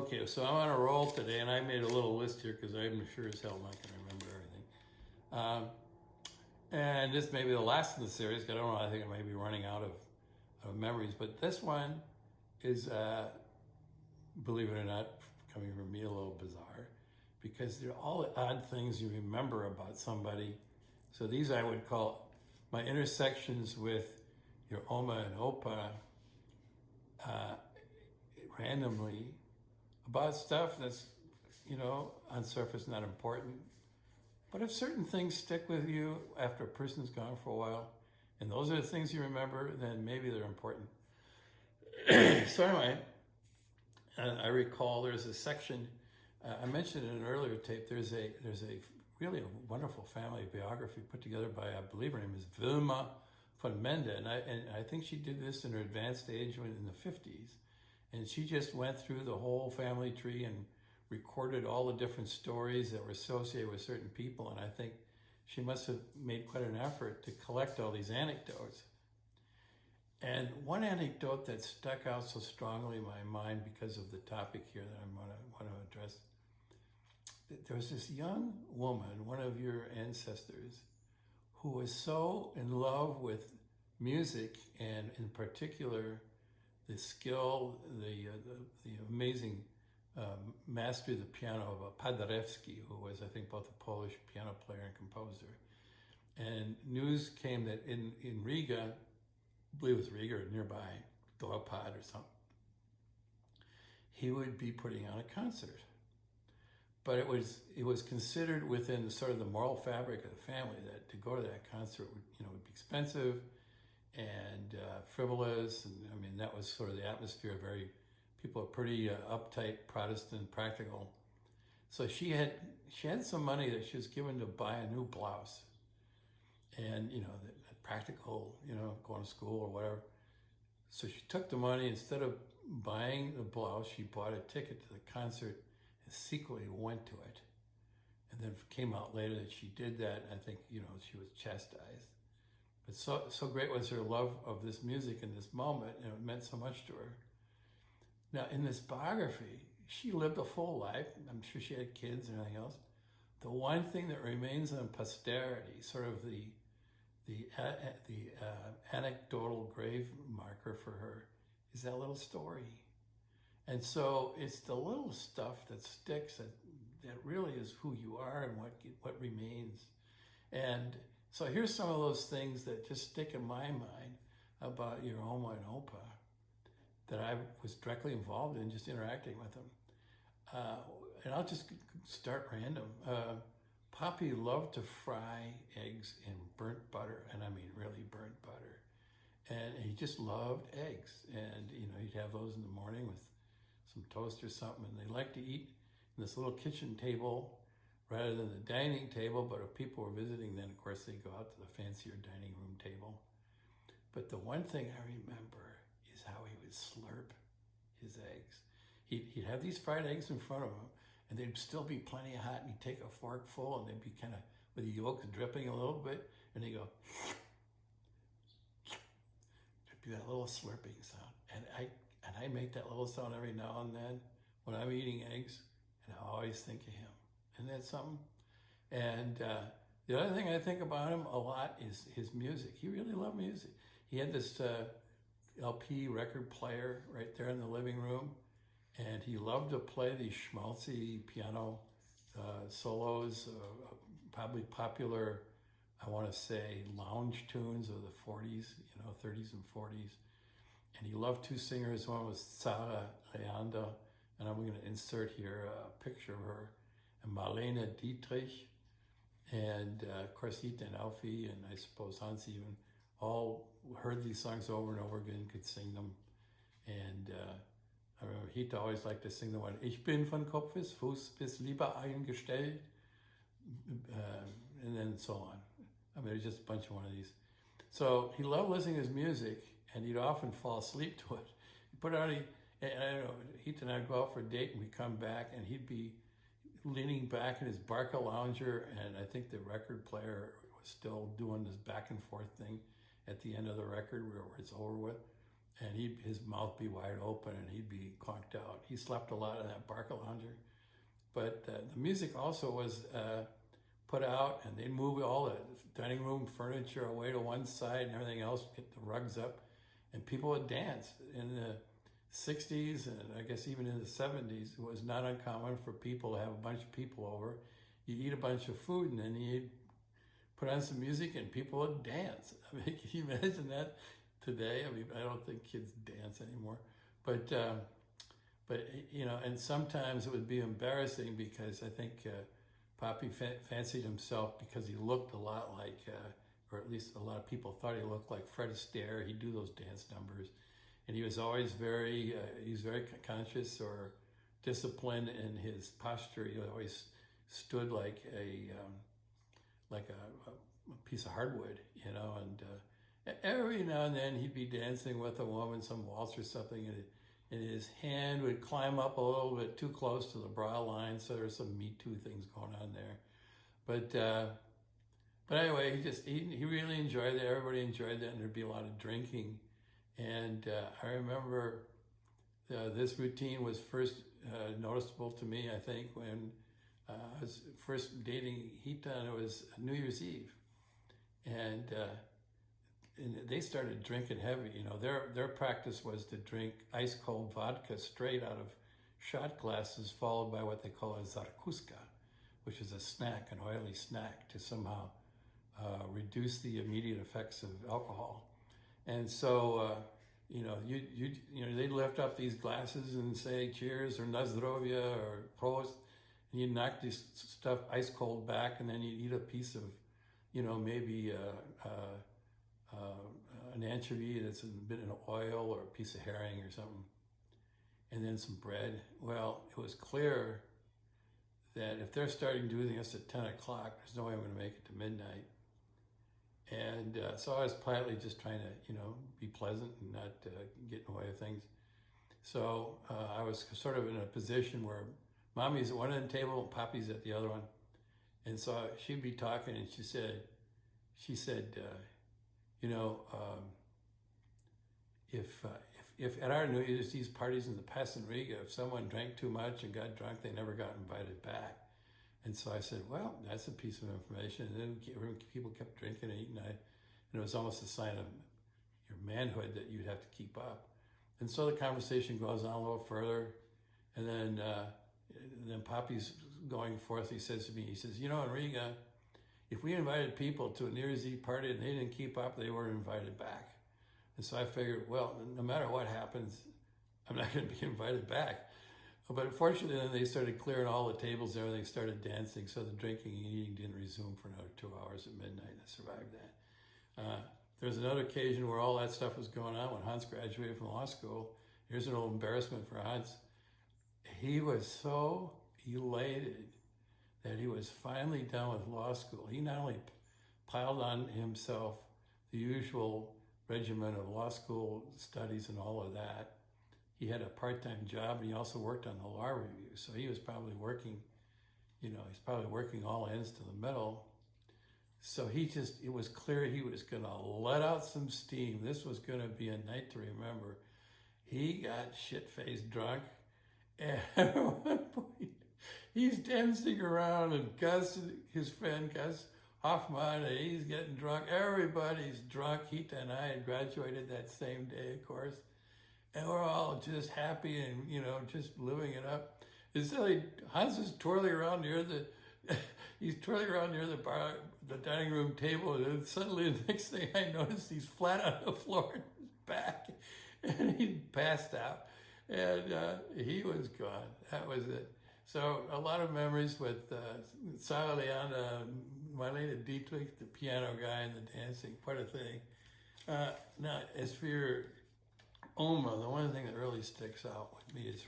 Okay, so I'm on a roll today, and I made a little list here because I'm sure as hell not going to remember everything. Um, and this may be the last in the series, 'cause I don't know, I think I may be running out of memories, but this one is, believe it or not, coming from me a little bizarre, because they're all the odd things you remember about somebody. So these I would call my intersections with your Oma and Opa, randomly, about stuff that's, on surface not important. But if certain things stick with you after a person's gone for a while, and those are the things you remember, then maybe they're important. So anyway, I recall there's a section, I mentioned in an earlier tape, there's a really a wonderful family biography put together by, I believe her name is Wilma von Mende, and I think she did this in her advanced age in the 50s. And she just went through the whole family tree and recorded all the different stories that were associated with certain people. And I think she must have made quite an effort to collect all these anecdotes. And one anecdote that stuck out so strongly in my mind because of the topic here that I want to address, there was this young woman, one of your ancestors, who was so in love with music, and in particular the skill, the amazing mastery of the piano of Paderewski, who was, I think, both a Polish piano player and composer. And news came that in Riga, I believe it was Riga or nearby, Dorpad or something, he would be putting on a concert. But it was considered within sort of the moral fabric of the family that to go to that concert would be expensive and frivolous, and I mean that was sort of the atmosphere. People are pretty uptight, Protestant, practical. So she had some money that she was given to buy a new blouse, and the practical, going to school or whatever. So she took the money, instead of buying the blouse, she bought a ticket to the concert and secretly went to it. And then it came out later that she did that, and I think she was chastised. But so great was her love of this music in this moment, and it meant so much to her. Now, in this biography, she lived a full life. I'm sure she had kids and everything else. The one thing that remains in posterity, sort of the anecdotal grave marker for her, is that little story. And so it's the little stuff that sticks that really is who you are and what remains. And so here's some of those things that just stick in my mind about your Oma and Opa that I was directly involved in, just interacting with them. And I'll just start random. Poppy loved to fry eggs in burnt butter, and I mean really burnt butter. And he just loved eggs. And he'd have those in the morning with some toast or something. And they liked to eat in this little kitchen table rather than the dining table, but if people were visiting, then of course they go out to the fancier dining room table. But the one thing I remember is how he would slurp his eggs. He'd have these fried eggs in front of him, and they'd still be plenty hot, and he'd take a fork full, and they'd be kind of with the yolks dripping a little bit, and he'd go, there'd be that little slurping sound. And I make that little sound every now and then when I'm eating eggs, and I always think of him. Isn't that something? And the other thing I think about him a lot is his music. He really loved music. He had this LP record player right there in the living room, and he loved to play these schmaltzy piano solos, probably popular, I want to say, lounge tunes of the 40s, 30s and 40s. And he loved two singers. One was Sarah Leander, and I'm going to insert here a picture of her, and Marlene Dietrich, and Corsita and Alfie, and I suppose Hans even, all heard these songs over and over again, could sing them. And I remember Hita always liked to sing the one, Ich bin von Kopf bis Fuß bis Liebe eingestellt, and then so on. I mean, there's just a bunch of one of these. So he loved listening to his music, and he'd often fall asleep to it. He'd put on, and I don't know, Hita and I'd go out for a date, and we'd come back, and he'd be leaning back in his Barca lounger, and I think the record player was still doing this back and forth thing at the end of the record where it's over with. and his mouth be wide open and he'd be conked out. He slept a lot in that Barcalounger. But the music also was put out, and they'd move all the dining room furniture away to one side and everything else, get the rugs up, and people would dance. In the 60s, and I guess even in the 70s, it was not uncommon for people to have a bunch of people over. You eat a bunch of food, and then you'd put on some music, and people would dance. I mean, can you imagine that today? I mean, I don't think kids dance anymore. But you know, and sometimes it would be embarrassing because I think Poppy fancied himself because he looked a lot like, or at least a lot of people thought he looked like Fred Astaire. He'd do those dance numbers. And he was always very conscious or disciplined in his posture. He always stood like a piece of hardwood, you know. And every now and then he'd be dancing with a woman, some waltz or something, and his hand would climb up a little bit too close to the bra line. So there's some Me Too things going on there. But anyway, he really enjoyed it. Everybody enjoyed that, and there'd be a lot of drinking. And I remember this routine was first noticeable to me, I think, when I was first dating Hita, and it was New Year's Eve. And they started drinking heavy. You know, their practice was to drink ice cold vodka straight out of shot glasses, followed by what they call a zarkuska, which is a snack, an oily snack, to somehow reduce the immediate effects of alcohol. And so, you know, they'd lift up these glasses and say cheers or na zdrovia or prost, and you'd knock this stuff ice cold back, and then you'd eat a piece of, you know, maybe an anchovy that's been in oil, or a piece of herring or something, and then some bread. Well, it was clear that if they're starting doing this at 10 o'clock, there's no way I'm going to make it to midnight. And so I was politely just trying to, you know, be pleasant and not get in the way of things. So I was sort of in a position where Mommy's at one end of the table and Poppy's at the other one. And so she'd be talking, and she said, you know, if at our New Year's Eve parties in the Passanriga, if someone drank too much and got drunk, they never got invited back. And so I said, well, that's a piece of information. And then people kept drinking and eating, and it was almost a sign of your manhood that you'd have to keep up. And so the conversation goes on a little further, and then Poppy's going forth. He says to me, he says, you know, in Riga, if we invited people to a New Year's Eve party and they didn't keep up, they weren't invited back. And so I figured, well, no matter what happens, I'm not going to be invited back. But unfortunately, then they started clearing all the tables and everything, started dancing, so the drinking and eating didn't resume for another 2 hours at midnight. I survived that. There was another occasion where all that stuff was going on when Hans graduated from law school. Here's an old embarrassment for Hans. He was so elated that he was finally done with law school. He not only piled on himself the usual regimen of law school studies and all of that, he had a part-time job, and he also worked on the law review. So he was probably working, you know, he's probably working all ends to the middle. So it was clear he was going to let out some steam. This was going to be a night to remember. He got shit-faced drunk, and at one point, he's dancing around, and Gus, his friend Gus Hoffman, and he's getting drunk. Everybody's drunk. Hita and I had graduated that same day, of course. And we're all just happy and, you know, just living it up. And so Hans is twirling around near the bar, the dining room table, and then suddenly the next thing I noticed, he's flat on the floor on his back, and he passed out, and he was gone. That was it. So a lot of memories with Sarah Leana, Marlene Dietrich, the piano guy, and the dancing. What a thing. Now, as for your Oma, the one thing that really sticks out with me is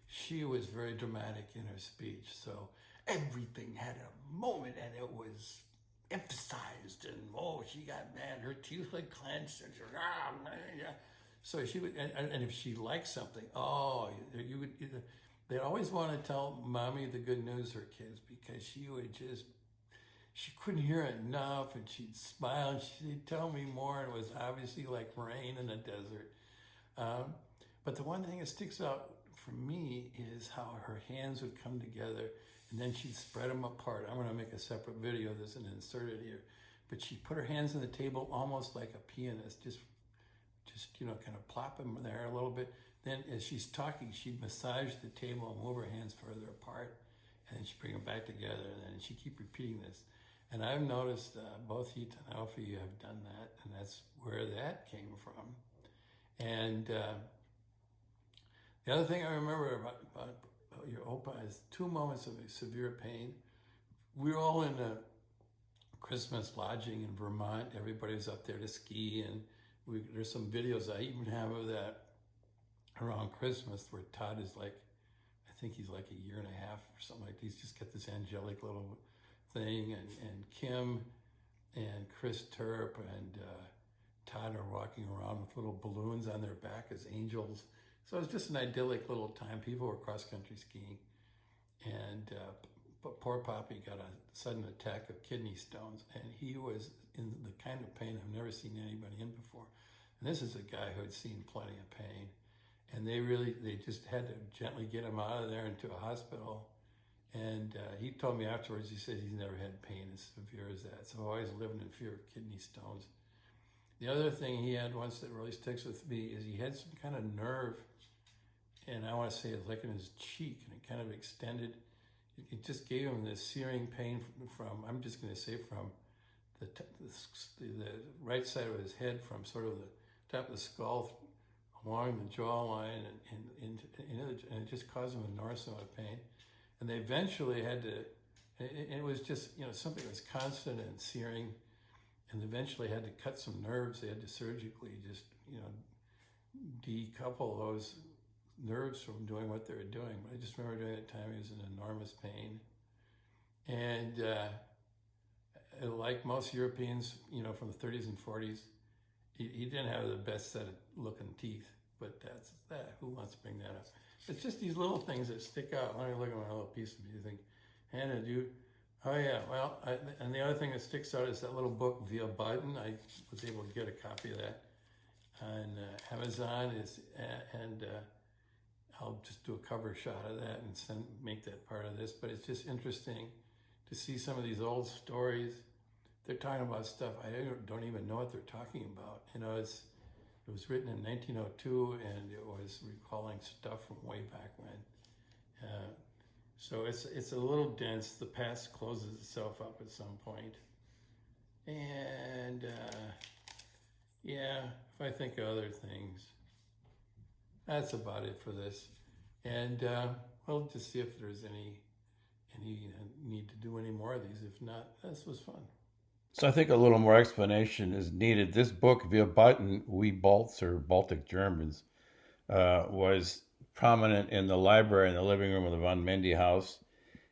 she was very dramatic in her speech. So everything had a moment, and it was emphasized, and she got mad, her teeth would clench, and so she would, and if she liked something, they'd always want to tell Mommy the good news, her kids, because she couldn't hear enough, and she'd smile, and she'd tell me more, and it was obviously like rain in the desert. But the one thing that sticks out for me is how her hands would come together and then she'd spread them apart. I'm going to make a separate video of this and insert it here. But she put her hands on the table almost like a pianist, just kind of plop them there a little bit. Then as she's talking, she'd massage the table and move her hands further apart, and then she'd bring them back together, and then she'd keep repeating this. And I've noticed both Heath and Alfie have done that, and that's where that came from. And the other thing I remember about your Opa is 2 moments of severe pain. We were all in a Christmas lodging in Vermont. Everybody was up there to ski, and there's some videos I even have of that around Christmas where Todd is like, I think he's like 1.5 years or something like that. He's just got this angelic little thing, and Kim and Chris Turp and Todd are walking around with little balloons on their back as angels. So it was just an idyllic little time. People were cross-country skiing, and but poor Poppy got a sudden attack of kidney stones, and he was in the kind of pain I've never seen anybody in before. And this is a guy who had seen plenty of pain, and they just had to gently get him out of there into a hospital. And he told me afterwards, he said he's never had pain as severe as that. So always living in fear of kidney stones. The other thing he had once that really sticks with me is he had some kind of nerve, and I want to say it's like in his cheek, and it kind of extended. It just gave him this searing pain from I'm just going to say from the right side of his head, from sort of the top of the skull along the jawline, and it just caused him an enormous amount of pain. And they eventually had to, it was just, something that was constant and searing, and eventually had to cut some nerves. They had to surgically just, decouple those nerves from doing what they were doing. But I just remember during that time he was in enormous pain. And like most Europeans, from the 30s and 40s, he didn't have the best set of looking teeth, but that's that. Who wants to bring that up? It's just these little things that stick out. Let me look at my little piece of you think, Hannah, oh yeah, well, and the other thing that sticks out is that little book, Wir Beiden. I was able to get a copy of that on Amazon, and I'll just do a cover shot of that and make that part of this. But it's just interesting to see some of these old stories. They're talking about stuff I don't even know what they're talking about. It was written in 1902, and it was recalling stuff from way back when. So it's a little dense. The past closes itself up at some point. And if I think of other things, that's about it for this. And we'll just see if there's any need to do any more of these. If not, this was fun. So I think a little more explanation is needed. This book, Wir Beiden, We Balts, or Baltic Germans, was prominent in the library in the living room of the von Mendy house.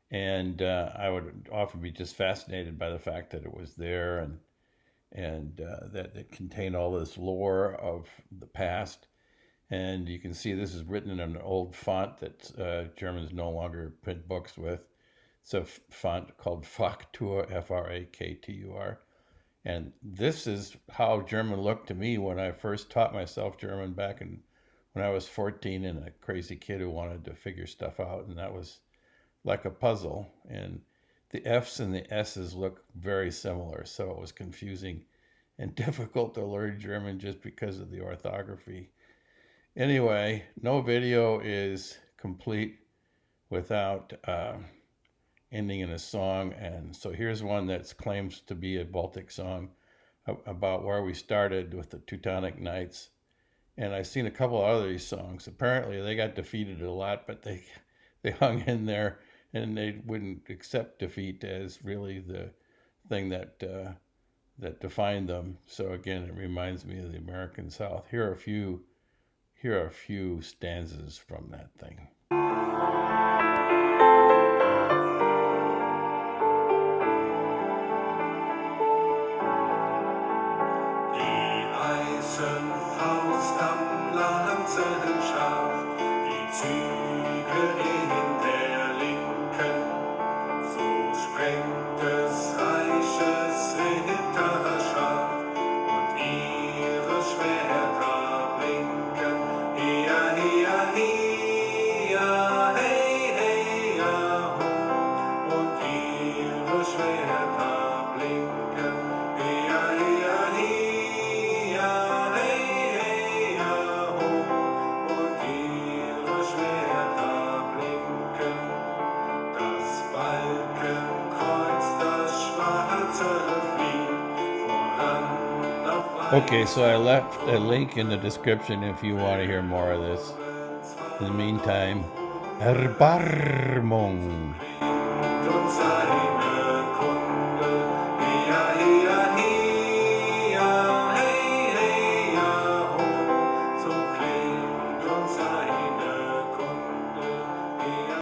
And I would often be just fascinated by the fact that it was there, and that it contained all this lore of the past. And you can see this is written in an old font that Germans no longer print books with. It's a font called Fraktur, Fraktur. And this is how German looked to me when I first taught myself German back when I was 14 and a crazy kid who wanted to figure stuff out. And that was like a puzzle. And the F's and the S's look very similar. So it was confusing and difficult to learn German just because of the orthography. Anyway, no video is complete without ending in a song, and so here's one that claims to be a Baltic song about where we started with the Teutonic Knights. And I've seen a couple of other songs. Apparently they got defeated a lot, but they hung in there, and they wouldn't accept defeat as really the thing that defined them. So again, it reminds me of the American South. Here are a few stanzas from that thing. Faust am Lanzenschaft, die Zügel in der Linken, so sprengt des Reiches Ritterschaft und ihre Schwerter blinken Okay, so I left a link in the description if you want to hear more of this. In the meantime, Erbarmung. und seine